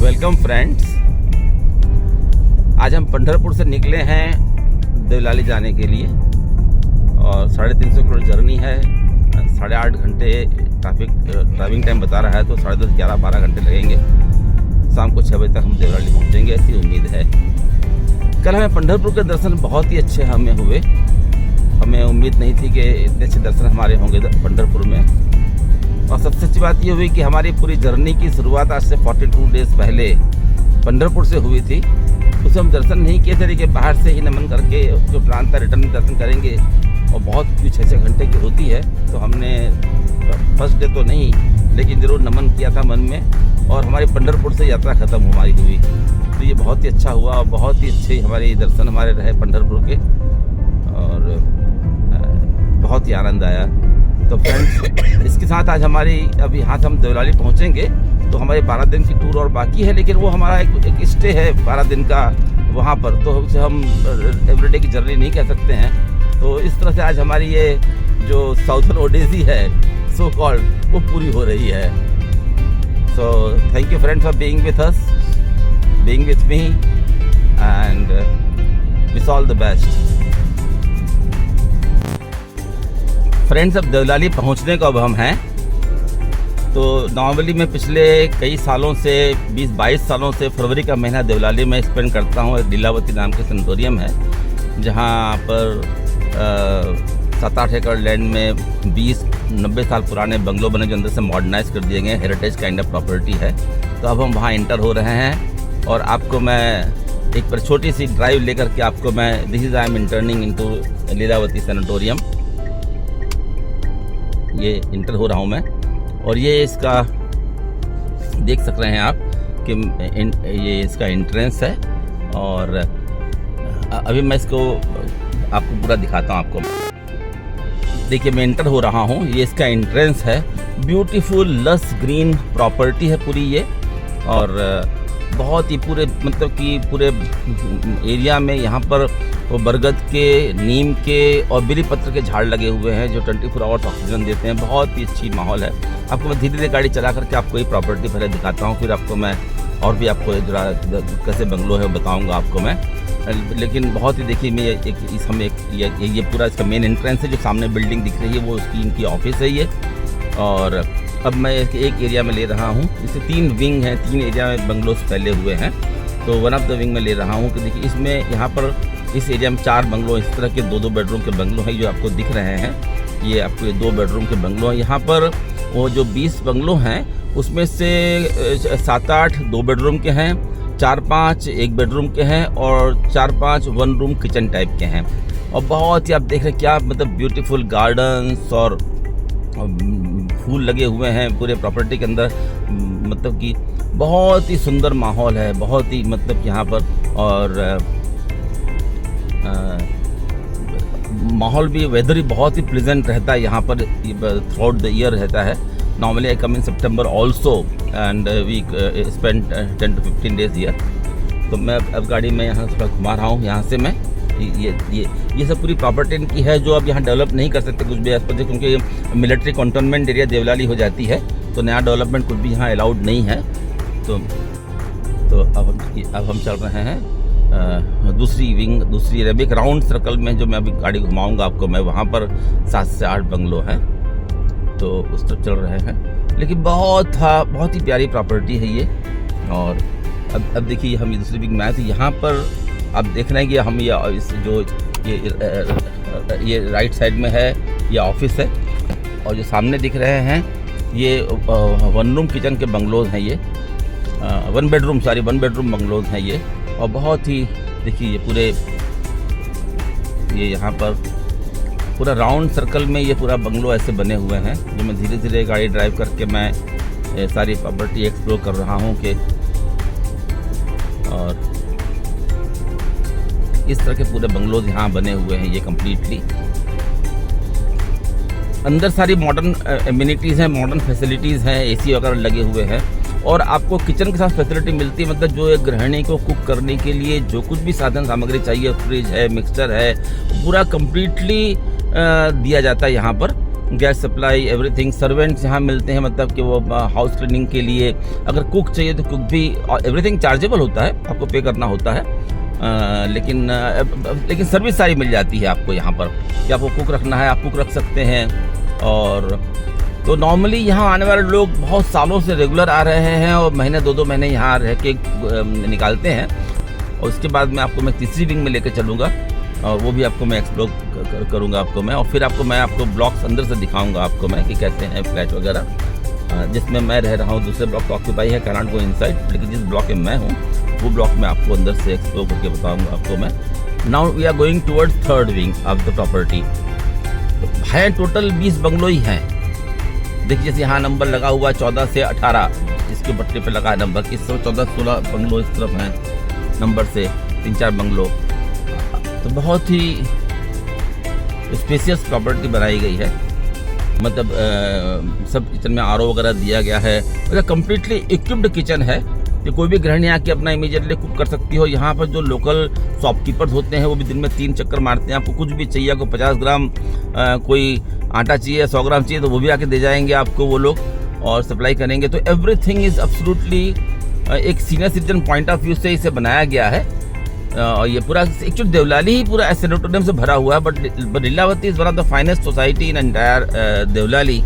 Welcome friends. आज हम पंढरपुर से निकले हैं देवलाली जाने के लिए और 350 किलोमीटर जर्नी है। 8.5 घंटे ड्राइविंग टाइम बता रहा है, तो 10:30, 11, 12 घंटे लगेंगे। शाम को 6 बजे तक हम देवलाली पहुंचेंगे, ऐसी उम्मीद है। कल हमें पंढरपुर के दर्शन बहुत ही अच्छे हमें हुए। हमें उम्मीद नहीं थी कि इतने अच्छे दर्शन हमारे होंगे पंढरपुर में। और सबसे अच्छी बात ये हुई कि हमारी पूरी जर्नी की शुरुआत आज से 42 डेज पहले पंढरपुर से हुई थी। उसे हम दर्शन नहीं किए थे, लेकिन बाहर से ही नमन करके जो प्लान था रिटर्न में दर्शन करेंगे, और बहुत 6-6 घंटे की होती है, तो हमने फर्स्ट डे तो नहीं लेकिन ज़रूर नमन किया था मन में। और हमारी पंढरपुर से यात्रा ख़त्म हमारी हुई, तो ये बहुत ही अच्छा हुआ और बहुत ही अच्छे हमारे दर्शन हमारे रहे पंढरपुर के, और बहुत ही आनंद आया। तो फ्रेंड्स, इसके साथ आज हमारी अभी यहाँ से हम देवलाली पहुँचेंगे, तो हमारे 12 दिन की टूर और बाकी है, लेकिन वो हमारा एक स्टे है 12 दिन का वहाँ पर, तो उसे हम एवरीडे की जर्नी नहीं कह सकते हैं। तो इस तरह से आज हमारी ये जो साउथर्न ओडिसी है सो कॉल्ड, वो पूरी हो रही है। So thank you friends for being with us, being with me, and wish all the best. Friends, अब देवलाली पहुंचने को अब हम हैं। तो नॉर्मली मैं पिछले कई सालों से 20-22 सालों से फरवरी का महीना देवलाली में स्पेंड करता हूं। लीलावती नाम के सेनेटोरियम है, जहां पर 7-8 एकड़ लैंड में 20-90 साल पुराने बंगलो बने, जो अंदर से मॉडर्नाइज कर दिए गए, हेरिटेज काइंड ऑफ प्रॉपर्टी है। तो अब हम वहाँ एंटर हो रहे हैं, और आपको मैं एक पर छोटी सी ड्राइव लेकर के आपको मैं this is I am entering into Lilavati sanatorium, ये इंटर हो रहा हूँ मैं। और ये इसका देख सक रहे हैं आप कि ये इसका एंट्रेंस है, और अभी मैं इसको आपको पूरा दिखाता हूँ। आपको देखिए, मैं एंटर हो रहा हूँ, ये इसका एंट्रेंस है। ब्यूटीफुल लस ग्रीन प्रॉपर्टी है पूरी ये, और बहुत ही पूरे मतलब कि पूरे एरिया में यहाँ पर वो बरगद के, नीम के और बेली पत्र के झाड़ लगे हुए हैं, जो 24 आवर्स ऑक्सीजन देते हैं। बहुत ही अच्छी माहौल है। आपको मैं धीरे धीरे गाड़ी चला करके आपको ये प्रॉपर्टी पहले दिखाता हूँ, फिर आपको मैं और भी आपको जरा कैसे बंगलो है बताऊँगा आपको मैं। लेकिन बहुत ही देखिए, मैं इस हमें ये पूरा इसका मेन एंट्रेंस है, जो सामने बिल्डिंग दिख रही है वो उसकी इनकी ऑफिस है ये। और अब मैं एक एरिया में ले रहा हूँ, जिससे 3 विंग हैं, 3 एरिया में बंगलोज फैले हुए हैं। तो वन ऑफ द विंग में ले रहा हूँ कि देखिए, इसमें यहाँ पर इस एरिया में 4 बंगलो, इस तरह के 2-2 बेडरूम के बंगलो हैं जो आपको दिख रहे हैं। ये आपको ये 2 बेडरूम के बंगलो हैं। यहाँ पर वो जो 20 बंगलो हैं, उसमें से 7-8 2 बेडरूम के हैं, 4-5 1 बेडरूम के हैं, और 4-5 1 रूम किचन टाइप के हैं। और बहुत ही आप देख रहे हैं क्या मतलब ब्यूटीफुल गार्डन्स और फूल लगे हुए हैं पूरे प्रॉपर्टी के अंदर। मतलब कि बहुत ही सुंदर माहौल है, बहुत ही मतलब यहाँ पर। और माहौल भी, वेदर भी बहुत ही प्लेजेंट रहता है यहाँ पर, थ्रू आउट द ईयर रहता है। Normally I come in September also, and we spend 10 to 15 days year. तो मैं अब गाड़ी में यहाँ थोड़ा घुमा रहा हूँ। यहाँ से मैं ये सब पूरी प्रॉपर्टी इनकी है, जो अब यहाँ डेवलप नहीं कर सकते कुछ भी एज पर, क्योंकि मिलिट्री कंटोनमेंट एरिया देवलाली हो जाती है, तो नया डेवलपमेंट कुछ भी यहाँ अलाउड नहीं है। तो अब हम चल रहे हैं दूसरी विंग, दूसरी एरिया में, एक राउंड सर्कल में जो मैं अभी गाड़ी घुमाऊंगा आपको मैं। वहाँ पर 7 से 8 बंगलो हैं, तो उस तरफ चल रहे हैं। लेकिन बहुत ही प्यारी प्रॉपर्टी है ये। और अब देखिए, हम ये दूसरी विंग में आए थे। यहाँ पर आप देख रहे हैं कि हम ये राइट साइड में है, ये ऑफिस है। और जो सामने दिख रहे हैं ये 1 रूम किचन के बंगलोज हैं। ये 1 बेडरूम बंगलोज हैं ये। और बहुत ही देखिए, ये पूरे ये यहाँ पर पूरा राउंड सर्कल में ये पूरा बंगलो ऐसे बने हुए हैं, जो मैं धीरे धीरे गाड़ी ड्राइव करके मैं सारी प्रॉपर्टी एक्सप्लोर कर रहा हूँ कि। और इस तरह के पूरे बंगलोज यहाँ बने हुए हैं ये कम्प्लीटली। अंदर सारी मॉडर्न एमिनिटीज़ हैं, मॉडर्न फैसिलिटीज़ हैं, एसी वगैरह लगे हुए हैं। और आपको किचन के साथ फैसिलिटी मिलती है, मतलब जो एक गृहिणी को कुक करने के लिए जो कुछ भी साधन सामग्री चाहिए, फ्रिज है, मिक्सचर है, पूरा कम्प्लीटली दिया जाता है यहाँ पर। Gas supply, everything. सर्वेंट्स यहाँ मिलते हैं, मतलब कि वो हाउस क्लीनिंग के लिए। अगर कुक चाहिए तो कुक भी, एवरीथिंग चार्जेबल होता है, आपको पे करना होता है। लेकिन सर्विस सारी मिल जाती है आपको यहाँ पर, कि आपको कुक रखना है आप कुक रख सकते हैं। और तो नॉर्मली यहाँ आने वाले लोग बहुत सालों से रेगुलर आ रहे हैं और महीने 2-2 महीने यहाँ रह के निकालते हैं। और उसके बाद मैं आपको मैं तीसरी विंग में लेकर चलूँगा और वो भी आपको मैं एक्सप्लोर करूँगा आपको मैं। और फिर मैं आपको ब्लॉक्स अंदर से दिखाऊँगा आपको मैं कि कैसे हैं फ्लैट वगैरह। जिसमें मैं रह रहा हूँ दूसरे ब्लॉक तो ऑक्यूपाई है, कैनॉट गो इनसाइड, लेकिन जिस ब्लॉक में मैं हूँ वो ब्लॉक में आपको अंदर से एक्सप्लोर करके बताऊँगा आपको मैं। Now we are going towards third wing of the property. है टोटल 20 बंगलो ही हैं। देखिए जैसे यहाँ नंबर लगा हुआ 14 से 18, इसके पट्टे पे लगा है नंबर। इस समय 14-16 बंगलो इस तरफ हैं नंबर से, 3-4 बंगलो। तो बहुत ही स्पेशियस प्रॉपर्टी बनाई गई है, मतलब सब किचन में आरओ वगैरह दिया गया है, मतलब कम्प्लीटली इक्विप्ड किचन है कि कोई भी गृहिणी आके अपना इमीडिएटली कुक कर सकती हो। यहाँ पर जो लोकल शॉपकीपर्स होते हैं वो भी दिन में 3 चक्कर मारते हैं। आपको कुछ भी चाहिए, आपको 50 ग्राम कोई आटा चाहिए, 100 ग्राम चाहिए, तो वो भी आके दे जाएंगे आपको वो लोग और सप्लाई करेंगे। तो एवरीथिंग इज़ एब्सोल्युटली एक senior citizen point of view से इसे बनाया गया है। और ये पूरा एक्चुअली देवलाली ही पूरा सेनेटोरियम से भरा हुआ है, but Lilavati is one of the finest society in entire Devlali.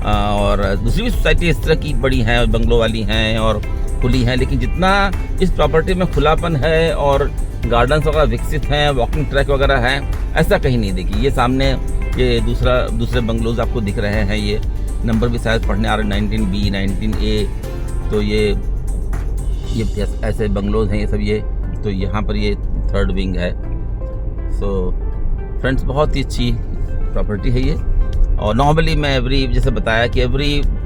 और दूसरी भी सोसाइटी इस तरह की बड़ी हैं, बंगलो वाली हैं और खुली हैं, लेकिन जितना इस प्रॉपर्टी में खुलापन है और गार्डन्स वगैरह विकसित हैं, वॉकिंग ट्रैक वगैरह हैं, ऐसा कहीं नहीं। देखिए ये सामने ये दूसरे बंगलोज आपको दिख रहे हैं, ये नंबर भी शायद पढ़ने आ रहे हैं 19B 19A। तो ये ऐसे बंगलोज हैं ये सब। ये तो यहाँ पर ये थर्ड विंग है। सो फ्रेंड्स बहुत ही अच्छी प्रॉपर्टी है ये। और नॉर्मली मैं जैसे बताया कि एवरी